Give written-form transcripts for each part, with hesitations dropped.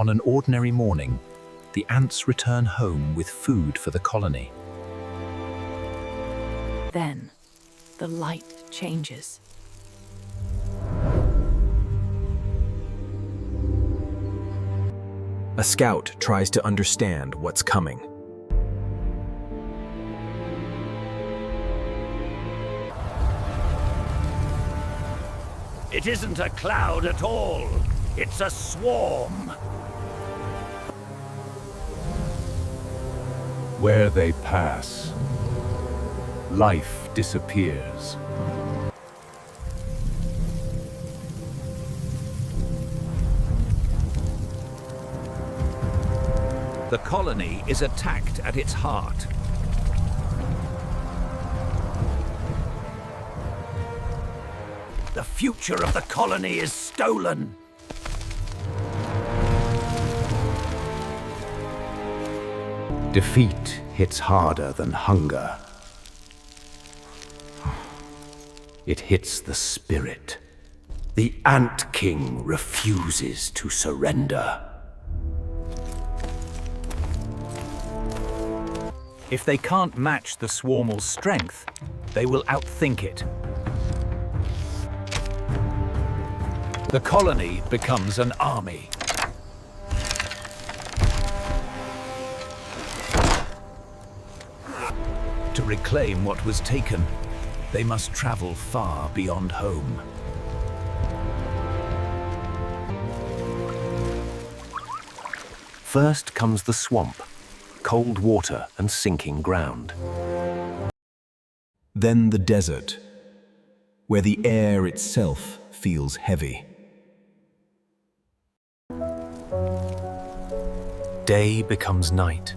On an ordinary morning, the ants return home with food for the colony. Then, the light changes. A scout tries to understand what's coming. It isn't a cloud at all. It's a swarm. Where they pass, life disappears. The colony is attacked at its heart. The future of the colony is stolen. Defeat hits harder than hunger. It hits the spirit. The Ant King refuses to surrender. If they can't match the swarmal's strength, they will outthink it. The colony becomes an army. To reclaim what was taken, they must travel far beyond home. First comes the swamp, cold water and sinking ground. Then the desert, where the air itself feels heavy. Day becomes night,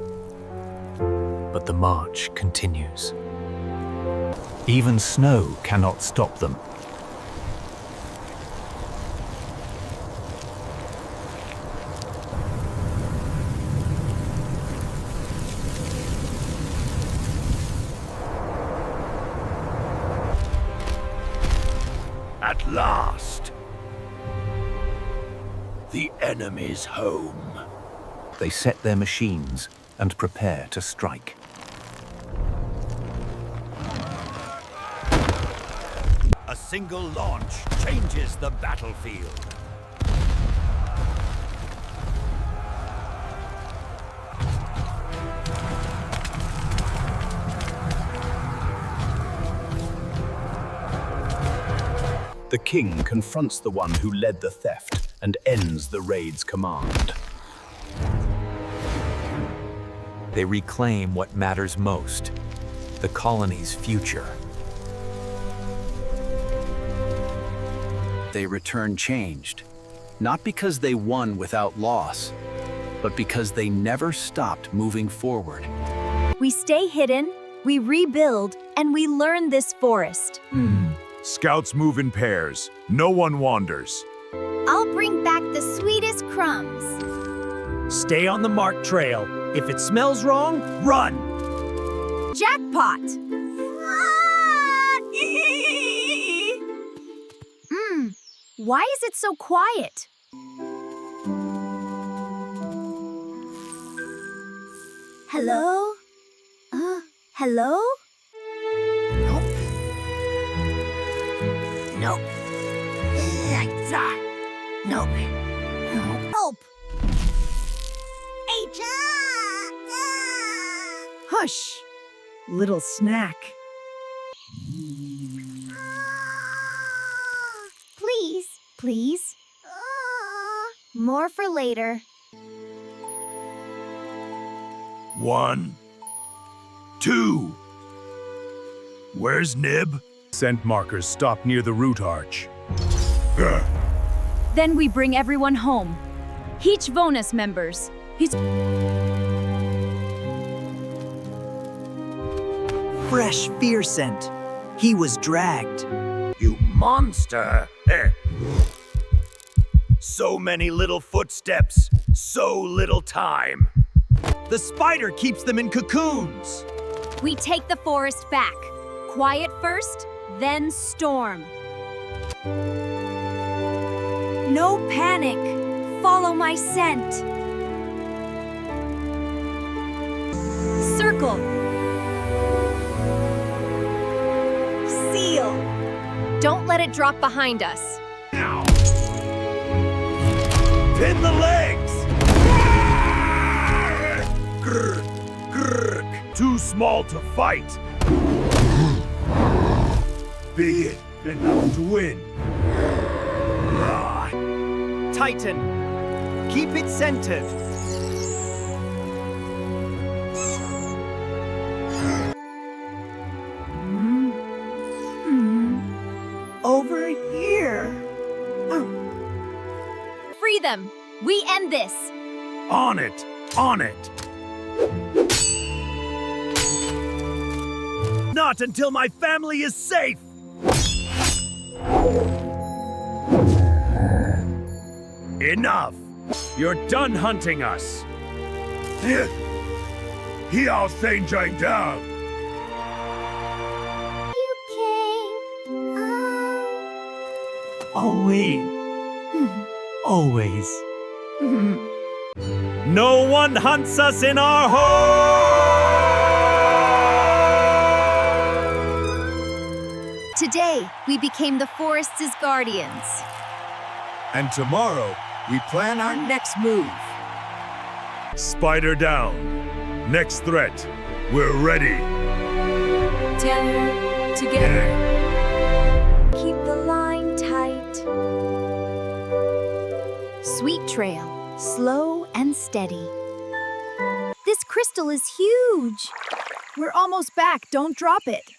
but the march continues. Even snow cannot stop them. At last, the enemy's home. They set their machines and prepare to strike. A single launch changes the battlefield. The king confronts the one who led the theft and ends the raid's command. They reclaim what matters most, the colony's future. They return changed, not because they won without loss, but because they never stopped moving forward. We stay hidden, we rebuild, and we learn this forest. Scouts move in pairs. No one wanders. I'll bring back the sweetest crumbs. Stay on the marked trail. If it smells wrong, run! Jackpot! Why is it so quiet? Hello? Hello? Nope. Nope. Help! Hush! Little snack. Please, please. More for later. 1, 2. Where's Nib? Scent markers stop near the root arch. Then we bring everyone home. Each bonus members. Fresh fear scent. He was dragged. You monster! So many little footsteps, so little time. The spider keeps them in cocoons. We take the forest back. Quiet first, then storm. No panic. Follow my scent. Circle. Seal. Don't let it drop behind us. Pin the legs! Too small to fight. Big enough to win. Titan, keep it centered. Over here. Free them. We end this. On it! On it! Not until my family is safe. Enough! You're done hunting us. He all saying down. Always. Always. No one hunts us in our home! Today, we became the forest's guardians. And tomorrow, we plan our next move. Spider down. Next threat. We're ready. Together. Keep the line tight. Sweet trail, slow and steady. This crystal is huge. We're almost back. Don't drop it.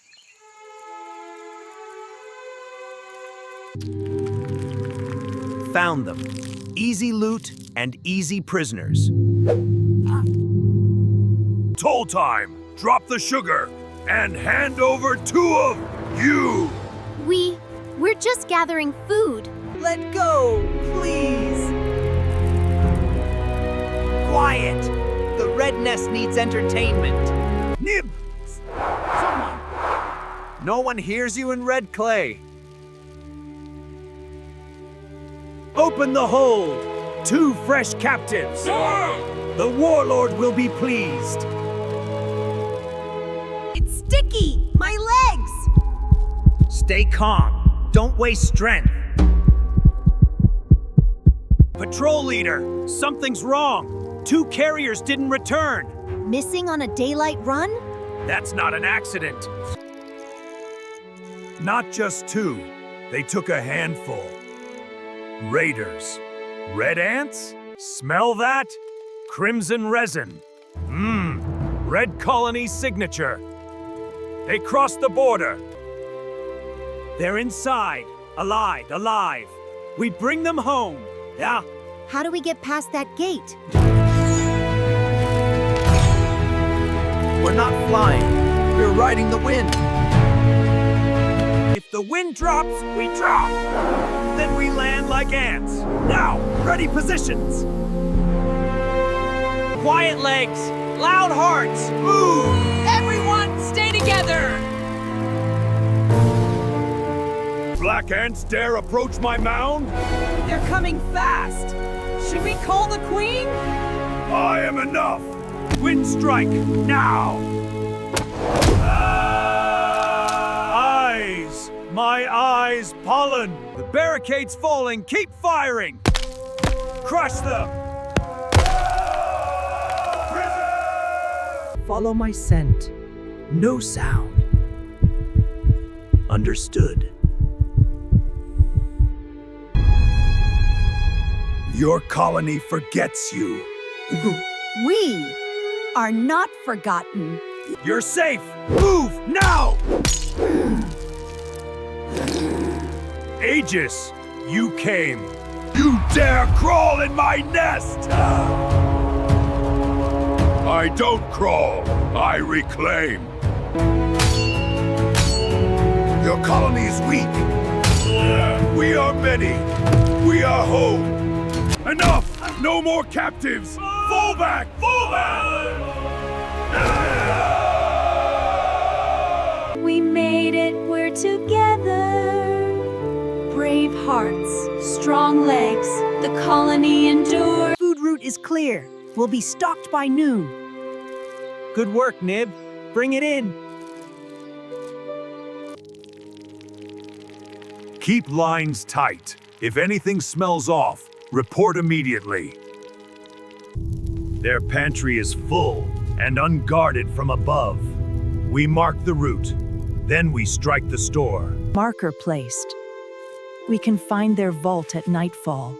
Found them. Easy loot and easy prisoners. Toll time. Drop the sugar and hand over 2 of you. We're just gathering food. Let go, please. Quiet! The red nest needs entertainment. Nib. No one hears you in red clay. Open the hold! 2 fresh captives. The warlord will be pleased. It's sticky. My legs. Stay calm. Don't waste strength. Patrol leader, something's wrong. 2 carriers didn't return. Missing on a daylight run? That's not an accident. Not just 2. They took a handful. Raiders. Red ants? Smell that? Crimson resin. Red Colony's signature. They crossed the border. They're inside. Alive. We bring them home. Yeah. How do we get past that gate? We're not flying. We're riding the wind. If the wind drops, we drop. Then we land like ants. Now, ready positions. Quiet legs, loud hearts, move! Everyone, stay together. Black ants dare approach my mound? They're coming fast. Should we call the queen? I am enough. Wind strike, now! Eyes! My eyes, pollen! The barricade's falling, keep firing! Crush them! Follow my scent. No sound. Understood. Your colony forgets you. We are not forgotten. You're safe! Move, now! Aegis, you came. You dare crawl in my nest! I don't crawl, I reclaim. Your colony's weak. We are many. We are home. Enough! No more captives! Fall back! Fall back! We made it. We're together. Brave hearts, strong legs. The colony endures. Food route is clear. We'll be stocked by noon. Good work, Nib. Bring it in. Keep lines tight. If anything smells off, report immediately. Their pantry is full and unguarded from above. We mark the route. Then we strike the store. Marker placed. We can find their vault at nightfall.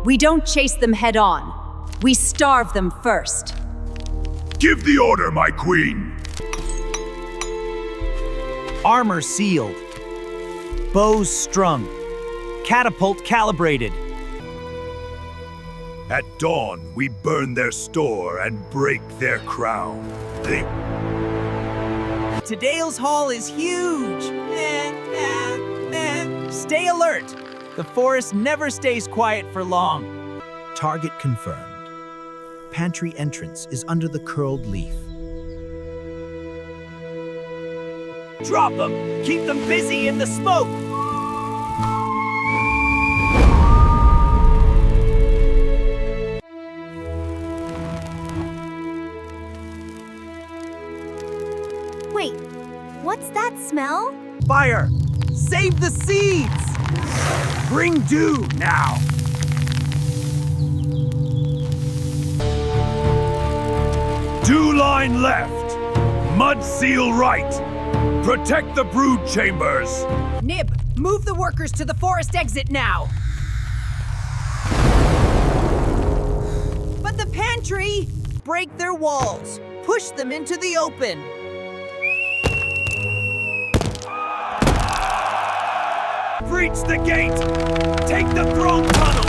We don't chase them head on. We starve them first. Give the order, my queen. Armor sealed. Bows strung. Catapult calibrated. At dawn, we burn their store and break their crown. Today's haul is huge. Stay alert. The forest never stays quiet for long. Target confirmed. Pantry entrance is under the curled leaf. Drop them. Keep them busy in the smoke. Wait, what's that smell? Fire. Save the seeds. Bring dew now. Dew line left. Mud seal right. Protect the brood chambers. Nib, move the workers to the forest exit now. But the pantry! Break their walls. Push them into the open. Breach the gate. Take the throne tunnel.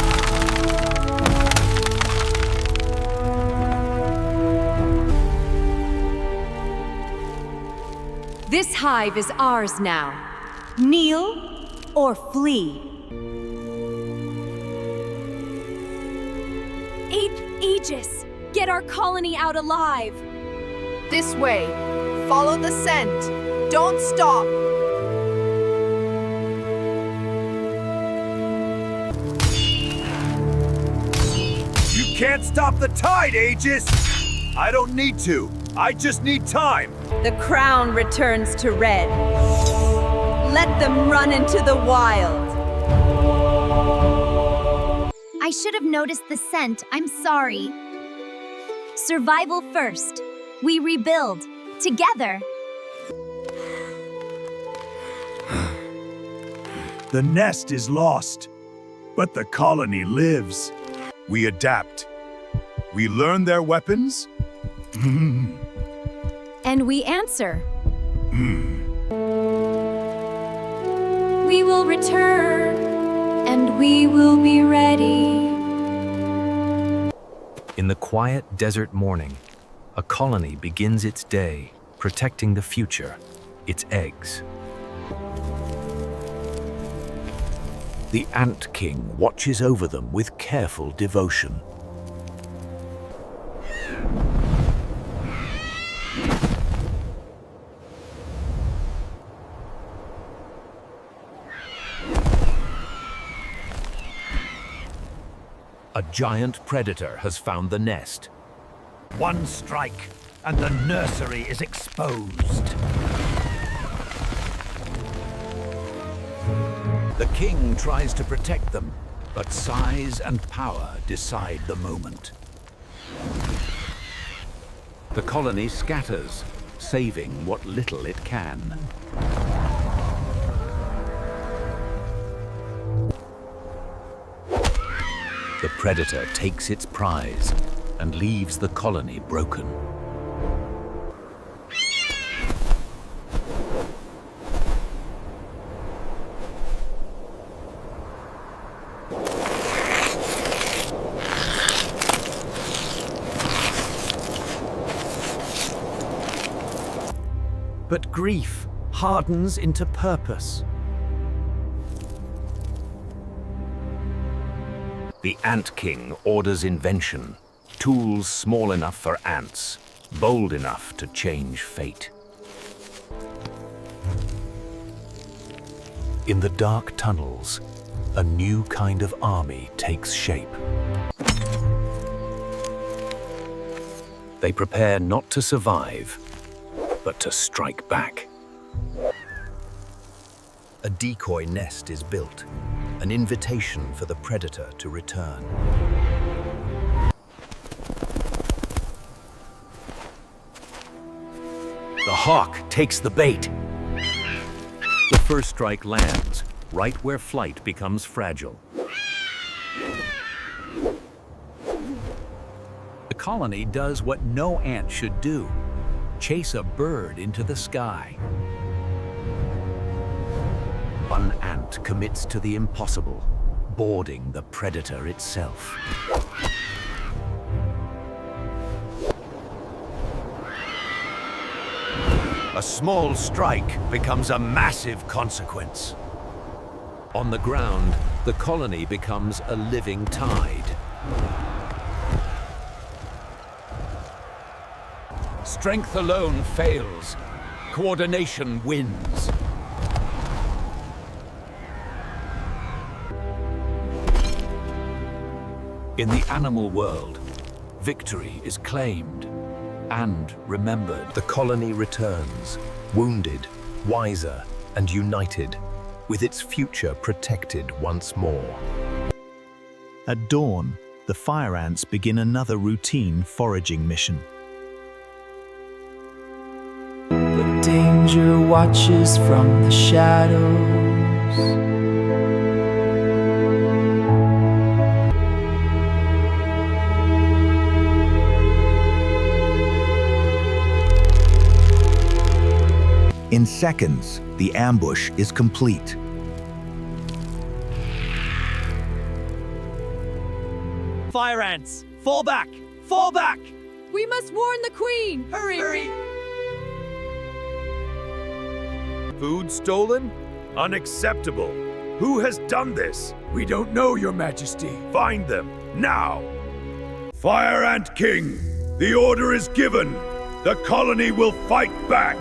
This hive is ours now. Kneel or flee. Aegis, get our colony out alive. This way. Follow the scent. Don't stop. You can't stop the tide, Aegis. I don't need to. I just need time. The crown returns to red. Let them run into the wild. I should have noticed the scent. I'm sorry. Survival first. We rebuild. Together. The nest is lost, but the colony lives. We adapt. We learn their weapons. And we answer. We will return, and we will be ready. In the quiet desert morning, a colony begins its day, protecting the future, its eggs. The Ant King watches over them with careful devotion. A giant predator has found the nest. One strike, and the nursery is exposed. The king tries to protect them, but size and power decide the moment. The colony scatters, saving what little it can. The predator takes its prize and leaves the colony broken. But grief hardens into purpose. The Ant King orders invention, tools small enough for ants, bold enough to change fate. In the dark tunnels, a new kind of army takes shape. They prepare not to survive, but to strike back. A decoy nest is built, an invitation for the predator to return. The hawk takes the bait. The first strike lands, right where flight becomes fragile. The colony does what no ant should do: chase a bird into the sky. One ant commits to the impossible, boarding the predator itself. A small strike becomes a massive consequence. On the ground, the colony becomes a living tide. Strength alone fails. Coordination wins. In the animal world, victory is claimed and remembered. The colony returns, wounded, wiser, and united, with its future protected once more. At dawn, the fire ants begin another routine foraging mission. The danger watches from the shadows. In seconds, the ambush is complete. Fire ants! Fall back! Fall back! We must warn the queen! Hurry! Hurry! Food stolen? Unacceptable. Who has done this? We don't know, Your Majesty. Find them, now! Fire Ant King, the order is given. The colony will fight back.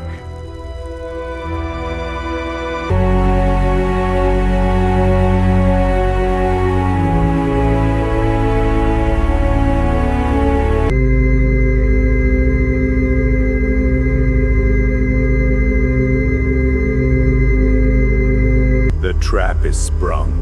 The trap is sprung.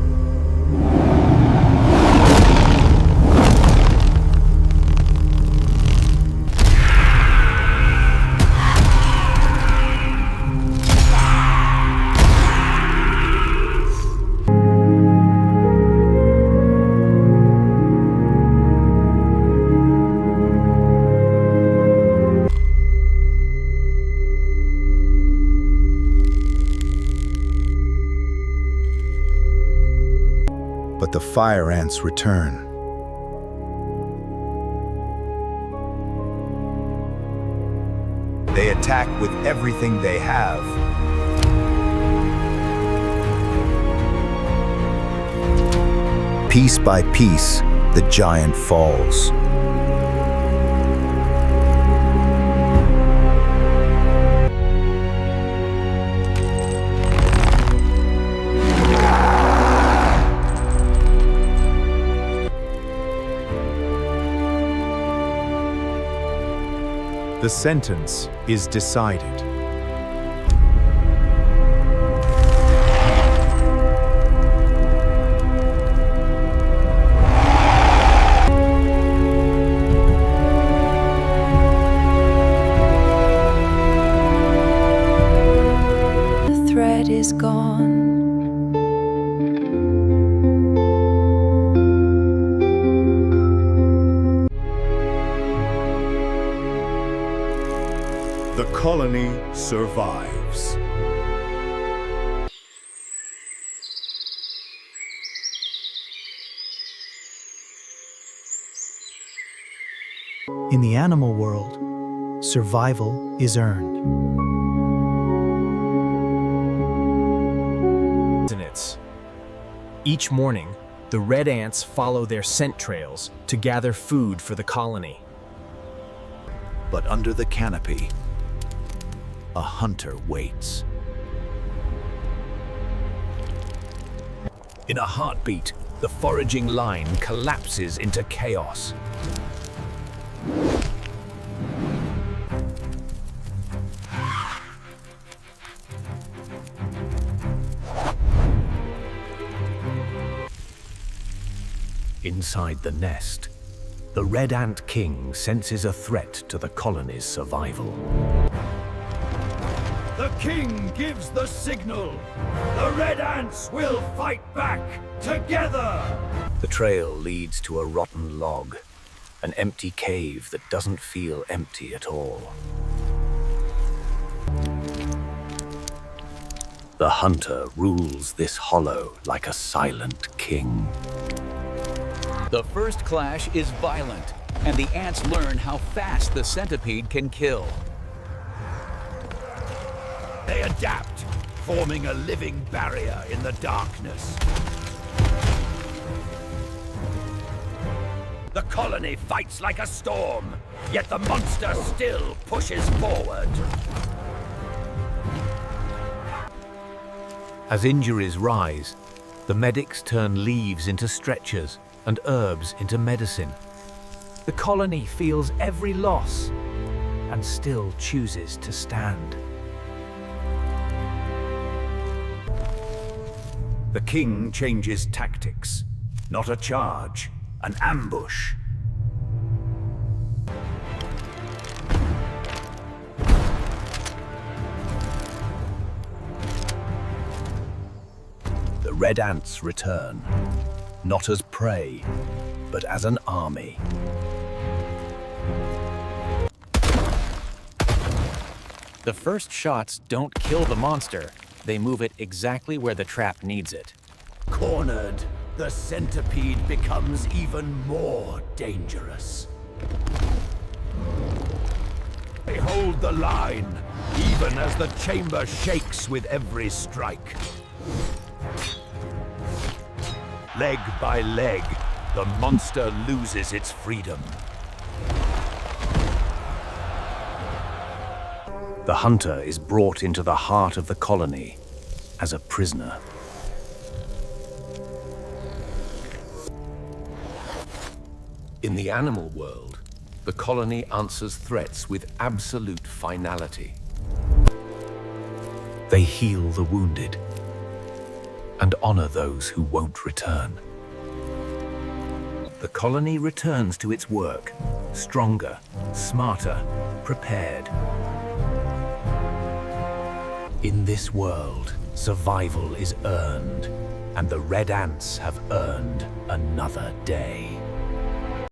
But the fire ants return. They attack with everything they have. Piece by piece, the giant falls. The sentence is decided. The thread is gone. The colony survives. In the animal world, survival is earned. Each morning, the red ants follow their scent trails to gather food for the colony. But under the canopy, a hunter waits. In a heartbeat, the foraging line collapses into chaos. Inside the nest, the Red Ant King senses a threat to the colony's survival. The king gives the signal. The red ants will fight back together. The trail leads to a rotten log, an empty cave that doesn't feel empty at all. The hunter rules this hollow like a silent king. The first clash is violent, and the ants learn how fast the centipede can kill. They adapt, forming a living barrier in the darkness. The colony fights like a storm, yet the monster still pushes forward. As injuries rise, the medics turn leaves into stretchers and herbs into medicine. The colony feels every loss and still chooses to stand. The king changes tactics. Not a charge, an ambush. The red ants return, not as prey, but as an army. The first shots don't kill the monster. They move it exactly where the trap needs it. Cornered, the centipede becomes even more dangerous. They hold the line, even as the chamber shakes with every strike. Leg by leg, the monster loses its freedom. The hunter is brought into the heart of the colony as a prisoner. In the animal world, the colony answers threats with absolute finality. They heal the wounded and honor those who won't return. The colony returns to its work, stronger, smarter, prepared. In this world, survival is earned, and the red ants have earned another day.